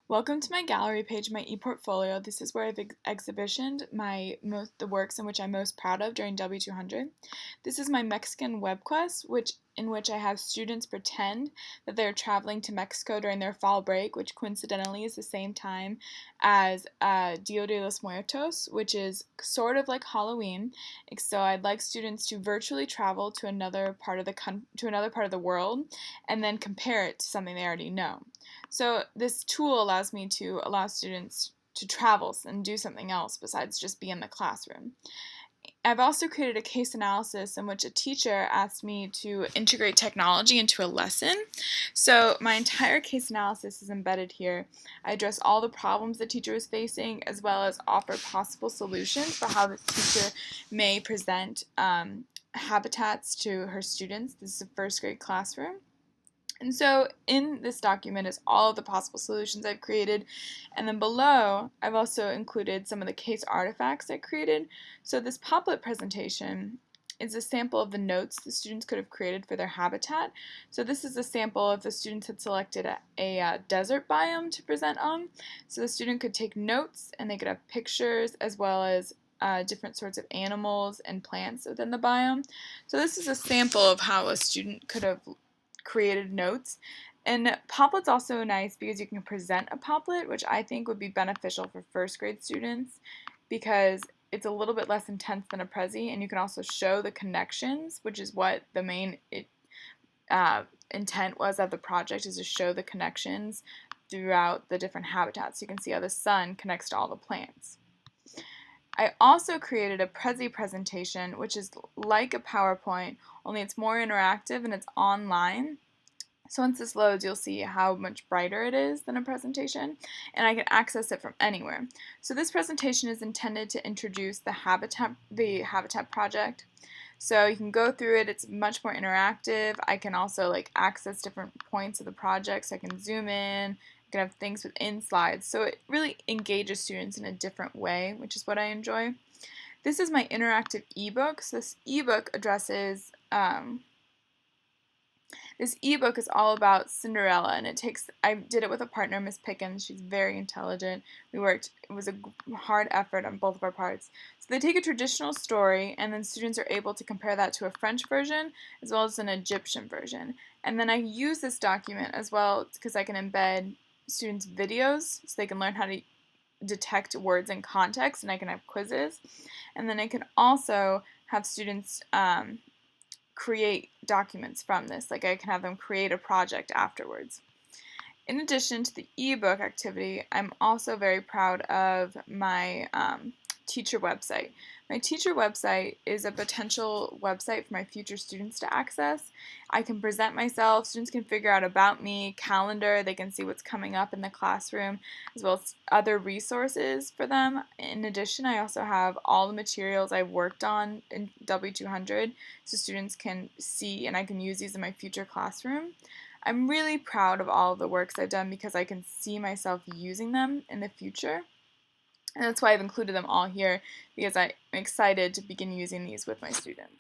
Welcome to my gallery page, my ePortfolio. This is where I've exhibitioned the works in which I'm most proud of during W200. This is my Mexican web quest, in which I have students pretend that they're traveling to Mexico during their fall break, which coincidentally is the same time as Dia de los Muertos, which is sort of like Halloween. So I'd like students to virtually travel to another part of the world, and then compare it to something they already know. So this tool allows me to allow students to travel and do something else besides just be in the classroom. I've also created a case analysis in which a teacher asked me to integrate technology into a lesson. So my entire case analysis is embedded here. I address all the problems the teacher was facing, as well as offer possible solutions for how the teacher may present habitats to her students. This is a first grade classroom. And so in this document is all of the possible solutions I've created, and then below I've also included some of the case artifacts I created. So this Poplet presentation is a sample of the notes the students could have created for their habitat. So this is a sample if the students had selected a desert biome to present on. So the student could take notes and they could have pictures as well as different sorts of animals and plants within the biome. So this is a sample of how a student could have created notes. And Poplet's also nice because you can present a Poplet, which I think would be beneficial for first grade students because it's a little bit less intense than a Prezi, and you can also show the connections, which is what the main intent was of the project, is to show the connections throughout the different habitats. You can see how the sun connects to all the plants. I also created a Prezi presentation, which is like a PowerPoint, only it's more interactive and it's online. So once this loads, you'll see how much brighter it is than a presentation, and I can access it from anywhere. So this presentation is intended to introduce the Habitat project. So you can go through it, it's much more interactive. I can also access different points of the project, so I can zoom in, I can have things within slides. So it really engages students in a different way, which is what I enjoy. This is my interactive ebook. So this ebook addresses this ebook is all about Cinderella, and I did it with a partner, Miss Pickens. She's very intelligent. It was a hard effort on both of our parts. So they take a traditional story, and then students are able to compare that to a French version, as well as an Egyptian version. And then I use this document as well because I can embed students' videos, so they can learn how to detect words in context, and I can have quizzes. And then I can also have students create documents from this. I can have them create a project afterwards. In addition to the ebook activity, I'm also very proud of my teacher website. My teacher website is a potential website for my future students to access. I can present myself, students can figure out about me, calendar, they can see what's coming up in the classroom, as well as other resources for them. In addition, I also have all the materials I've worked on in W200 so students can see, and I can use these in my future classroom. I'm really proud of all of the works I've done because I can see myself using them in the future. And that's why I've included them all here, because I'm excited to begin using these with my students.